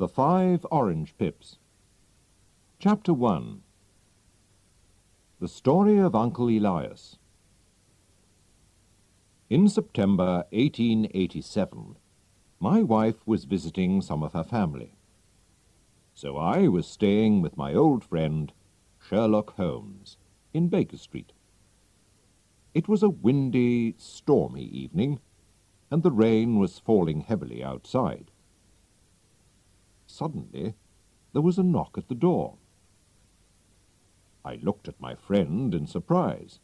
The 5 Orange Pips. Chapter 1. The Story of Uncle Elias. In September 1887, my wife was visiting some of her family. So I was staying with my old friend, Sherlock Holmes, in Baker Street. It was a windy, stormy evening, and the rain was falling heavily outside. Suddenly, there was a knock at the door. I looked at my friend in surprise.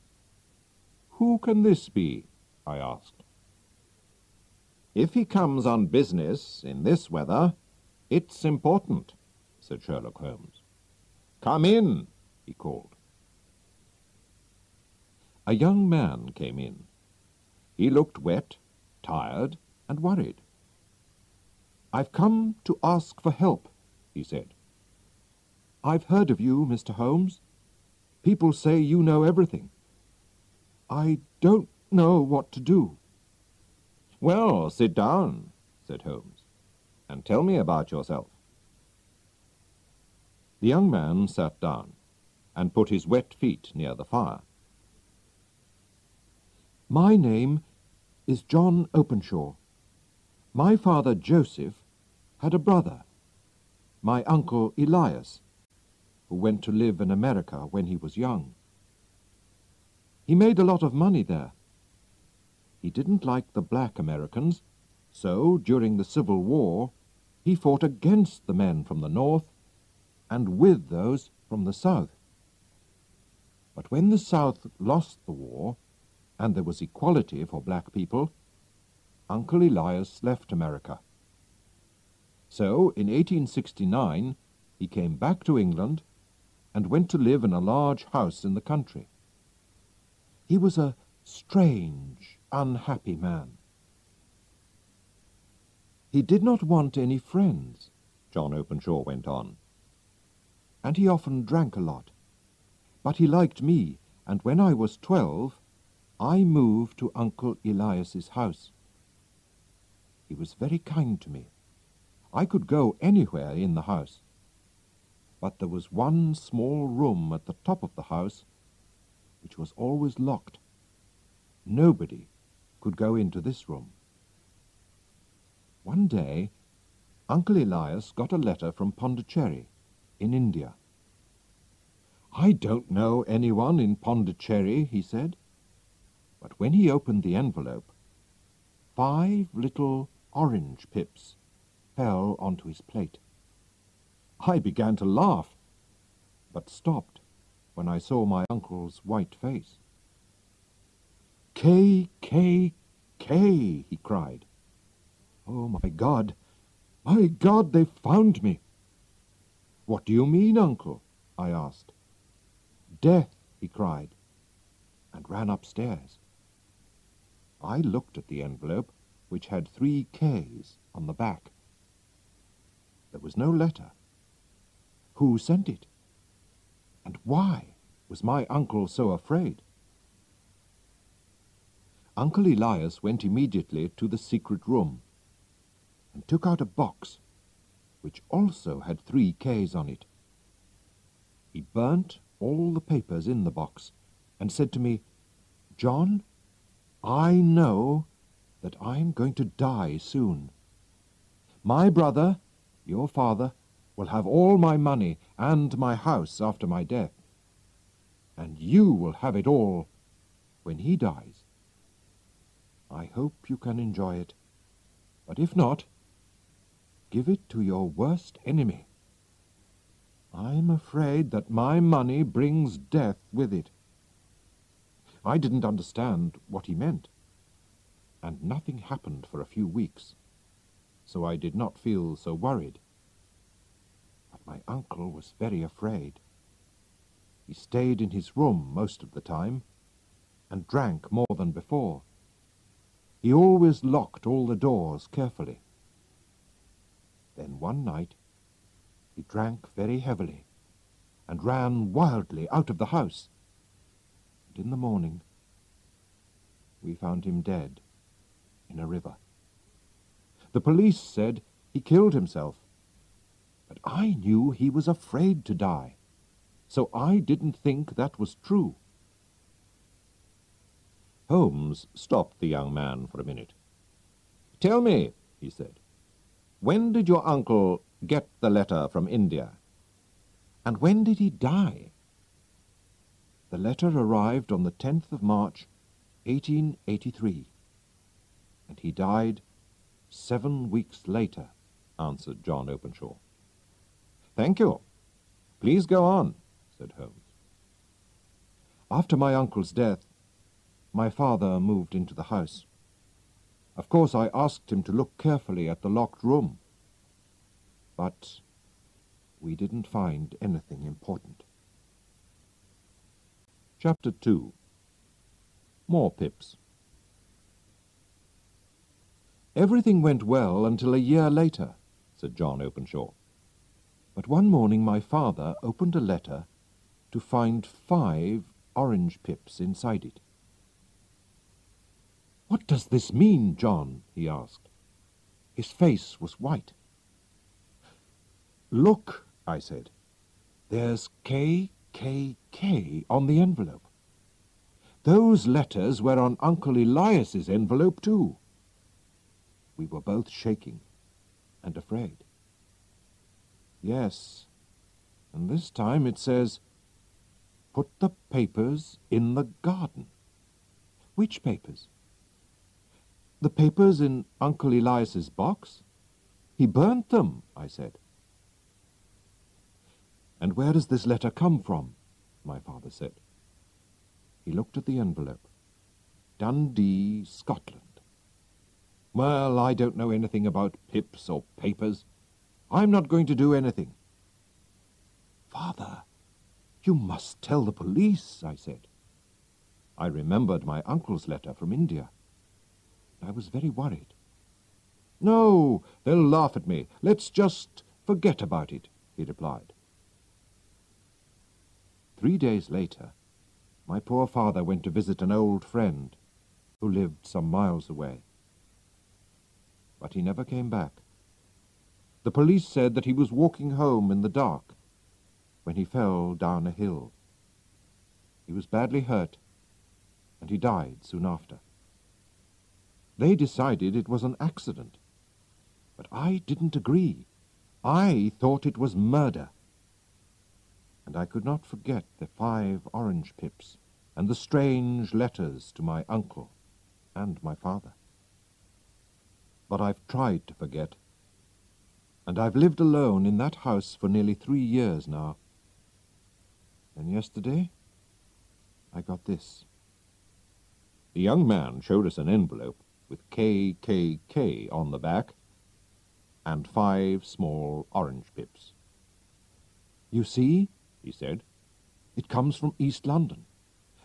"Who can this be?" I asked. "If he comes on business in this weather, it's important," said Sherlock Holmes. "Come in," he called. A young man came in. He looked wet, tired, and worried. "I've come to ask for help," he said. "I've heard of you, Mr. Holmes. People say you know everything. I don't know what to do." "Well, sit down," said Holmes, "and tell me about yourself." The young man sat down and put his wet feet near the fire. "My name is John Openshaw. My father, Joseph, had a brother, my uncle Elias, who went to live in America when he was young. He made a lot of money there. He didn't like the black Americans, so during the Civil War he fought against the men from the North and with those from the South. But when the South lost the war and there was equality for black people, Uncle Elias left America. So, in 1869, he came back to England and went to live in a large house in the country. He was a strange, unhappy man. He did not want any friends," John Openshaw went on, "and he often drank a lot. But he liked me, and when I was 12, I moved to Uncle Elias's house. He was very kind to me. I could go anywhere in the house. But there was one small room at the top of the house which was always locked. Nobody could go into this room. One day, Uncle Elias got a letter from Pondicherry, in India. 'I don't know anyone in Pondicherry,' he said. But when he opened the envelope, 5 little orange pips fell onto his plate. I began to laugh, but stopped when I saw my uncle's white face. 'K, K, K,' he cried. 'Oh, my God, they've found me.' 'What do you mean, Uncle?' I asked. 'Death,' he cried, and ran upstairs. I looked at the envelope, which had 3 Ks on the back. There was no letter. Who sent it? And why was my uncle so afraid? Uncle Elias went immediately to the secret room and took out a box, which also had 3 Ks on it. He burnt all the papers in the box and said to me, 'John, I know that I'm going to die soon. My brother, your father, will have all my money and my house after my death. And you will have it all when he dies. I hope you can enjoy it, but if not, give it to your worst enemy. I'm afraid that my money brings death with it.' I didn't understand what he meant, and nothing happened for a few weeks, so I did not feel so worried. But my uncle was very afraid. He stayed in his room most of the time, and drank more than before. He always locked all the doors carefully. Then one night he drank very heavily, and ran wildly out of the house. And in the morning we found him dead in a river. The police said he killed himself, But I knew he was afraid to die, so I didn't think that was true. Holmes stopped the young man for a minute. "Tell me," he said, "when did your uncle get the letter from India? And when did he die?" "The letter arrived on the 10th of March, 1883, and he died 7 weeks later," answered John Openshaw. "Thank you. Please go on," said Holmes. "After my uncle's death, my father moved into the house. Of course, I asked him to look carefully at the locked room, but we didn't find anything important." Chapter 2. More Pips. "Everything went well until a year later," said John Openshaw. "But one morning my father opened a letter to find 5 orange pips inside it. 'What does this mean, John?' he asked. His face was white. 'Look,' I said, 'there's KKK on the envelope. Those letters were on Uncle Elias's envelope too.' We were both shaking and afraid. 'Yes, and this time it says, "Put the papers in the garden." "Which papers?" "The papers in Uncle Elias's box. He burnt them," I said. "And where does this letter come from?" my father said. He looked at the envelope. "Dundee, Scotland." "Well, I don't know anything about pips or papers. I'm not going to do anything." "Father, you must tell the police," I said. I remembered my uncle's letter from India. I was very worried. "No, they'll laugh at me. Let's just forget about it," he replied. 3 days later, my poor father went to visit an old friend who lived some miles away. But he never came back. The police said that he was walking home in the dark when he fell down a hill. He was badly hurt, and he died soon after. They decided it was an accident, but I didn't agree. I thought it was murder. And I could not forget the 5 orange pips and the strange letters to my uncle and my father. But I've tried to forget, and I've lived alone in that house for nearly 3 years now. And yesterday, I got this." The young man showed us an envelope with KKK on the back and 5 small orange pips. "You see," he said, "it comes from East London,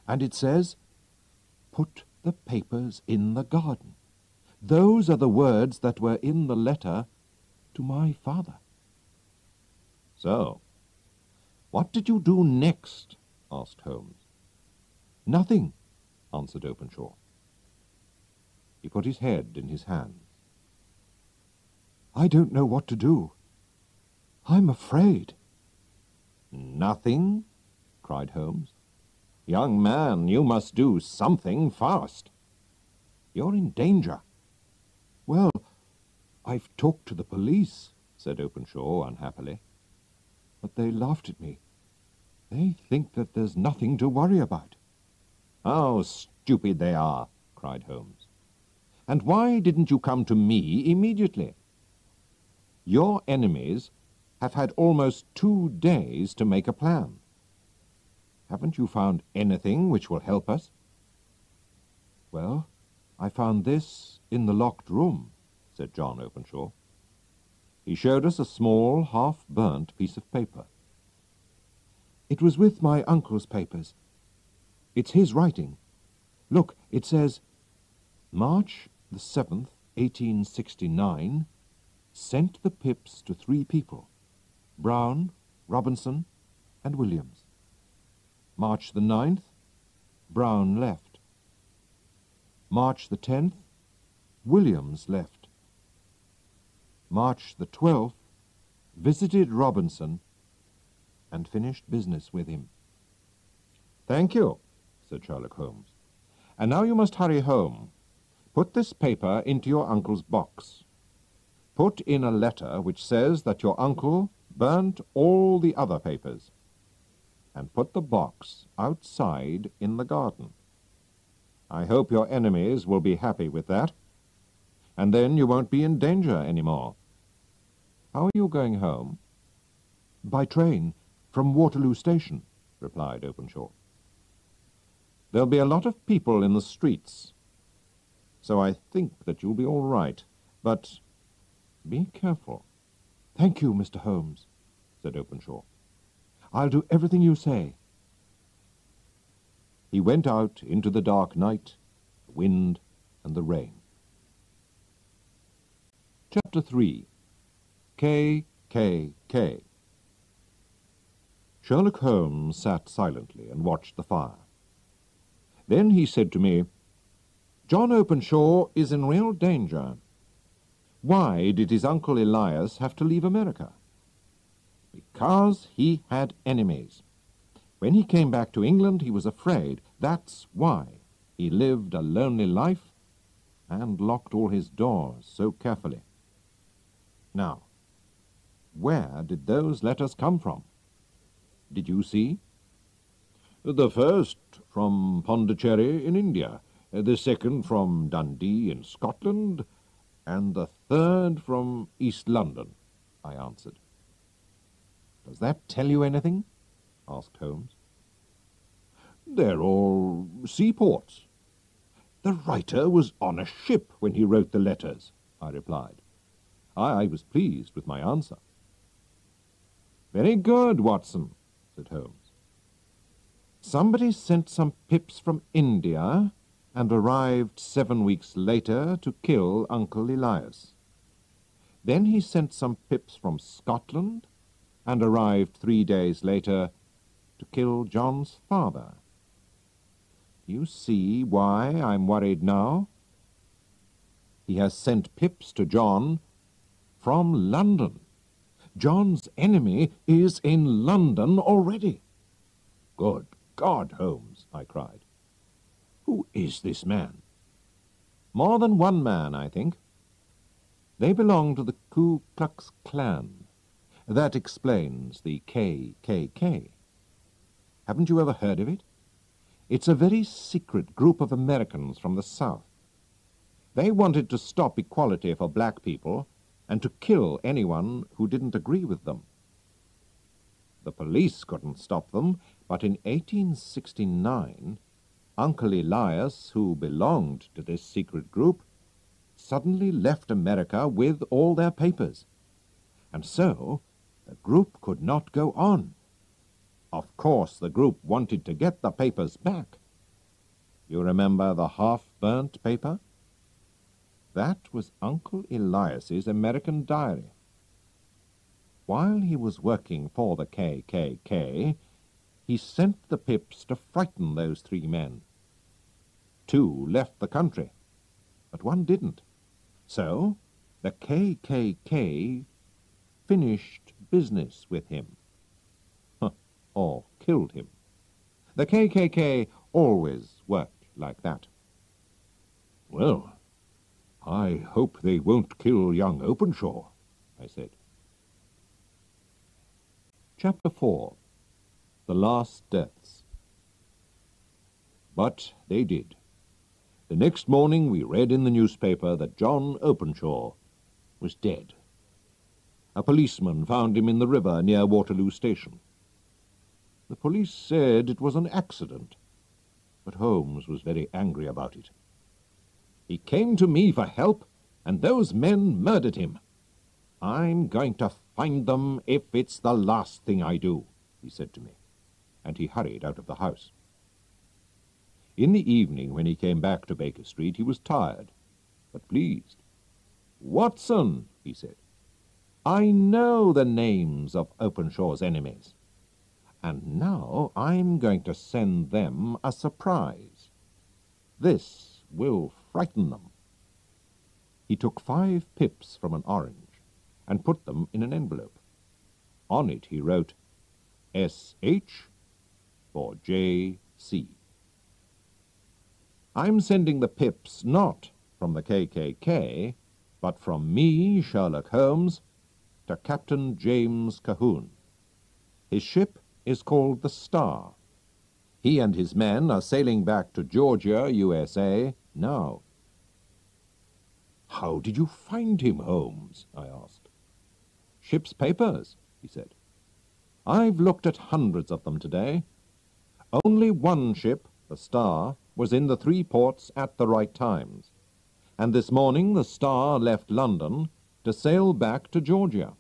and it says, 'Put the papers in the garden.' Those are the words that were in the letter to my father." "So, what did you do next?" asked Holmes. "Nothing," answered Openshaw. He put his head in his hands. "I don't know what to do. I'm afraid." "Nothing?" cried Holmes. "Young man, you must do something fast. You're in danger." "Well, I've talked to the police," said Openshaw unhappily. "But they laughed at me. They think that there's nothing to worry about." "How stupid they are!" cried Holmes. "And why didn't you come to me immediately? Your enemies have had almost 2 days to make a plan. Haven't you found anything which will help us?" "Well, I found this in the locked room," said John Openshaw. He showed us a small, half-burnt piece of paper. "It was with my uncle's papers. It's his writing. Look, it says, 'March the 7th, 1869, sent the pips to 3 people, Brown, Robinson, and Williams. March the 9th, Brown left. March the 10th, Williams left. March the 12th, visited Robinson, and finished business with him. "Thank you," said Sherlock Holmes. "And now you must hurry home. Put this paper into your uncle's box. Put in a letter which says that your uncle burnt all the other papers, and put the box outside in the garden. I hope your enemies will be happy with that, and then you won't be in danger any more. How are you going home?" "By train, from Waterloo Station," replied Openshaw. "There'll be a lot of people in the streets, so I think that you'll be all right, but be careful." "Thank you, Mr. Holmes," said Openshaw. "I'll do everything you say." He went out into the dark night, the wind, and the rain. Chapter 3. K. Sherlock Holmes sat silently and watched the fire. Then he said to me, "John Openshaw is in real danger. Why did his uncle Elias have to leave America?" "Because he had enemies. When he came back to England, he was afraid. That's why he lived a lonely life and locked all his doors so carefully. Now, where did those letters come from? Did you see?" "The first from Pondicherry in India, the second from Dundee in Scotland, and the third from East London," I answered. "Does that tell you anything?" asked Holmes. "They're all seaports. The writer was on a ship when he wrote the letters," I replied. I was pleased with my answer. "Very good, Watson," said Holmes. "Somebody sent some pips from India and arrived 7 weeks later to kill Uncle Elias. Then he sent some pips from Scotland and arrived 3 days later to kill John's father. You see why I'm worried now? He has sent pips to John from London. John's enemy is in London already." "Good God, Holmes," I cried. "Who is this man?" "More than one man, I think. They belong to the Ku Klux Klan. That explains the KKK. Haven't you ever heard of it? It's a very secret group of Americans from the South. They wanted to stop equality for black people and to kill anyone who didn't agree with them. The police couldn't stop them, but in 1869, Uncle Elias, who belonged to this secret group, suddenly left America with all their papers. And so the group could not go on. Of course, the group wanted to get the papers back. You remember the half-burnt paper? That was Uncle Elias's American diary. While he was working for the KKK, he sent the pips to frighten those 3 men. 2 left the country, but 1 didn't. So the KKK finished business with him. Or killed him. The KKK always worked like that." "Well, I hope they won't kill young Openshaw," I said. Chapter 4. The Last Deaths. But they did. The next morning we read in the newspaper that John Openshaw was dead. A policeman found him in the river near Waterloo Station. The police said it was an accident, but Holmes was very angry about it. "He came to me for help, and those men murdered him. I'm going to find them if it's the last thing I do," he said to me, and he hurried out of the house. In the evening, when he came back to Baker Street, he was tired, but pleased. "Watson," he said, "I know the names of Openshaw's enemies, and now I'm going to send them a surprise. This will frighten them." He took 5 pips from an orange and put them in an envelope. On it he wrote S.H. for J.C. I'm sending the pips not from the KKK, but from me, Sherlock Holmes, to Captain James Cahoon. His ship is called the Star. He and his men are sailing back to Georgia, USA, now. How did you find him, Holmes? I asked. Ship's papers, he said. I've looked at hundreds of them today. Only one ship, the Star, was in the 3 ports at the right times, and this morning the Star left London to sail back to Georgia.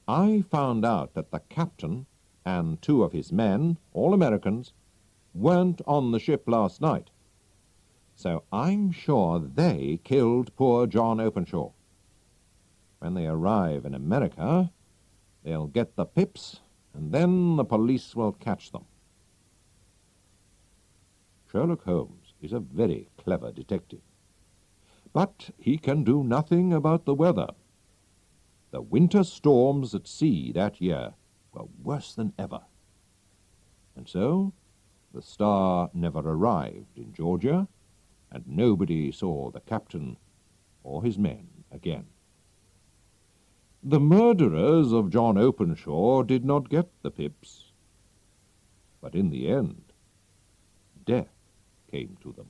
I found out that the captain and 2 of his men, all Americans, weren't on the ship last night, so I'm sure they killed poor John Openshaw. When they arrive in America, they'll get the pips, and then the police will catch them. Sherlock Holmes is a very clever detective, but he can do nothing about the weather. The winter storms at sea that year were worse than ever, and so the Star never arrived in Georgia, and nobody saw the captain or his men again. The murderers of John Openshaw did not get the pips, but in the end, death came to them.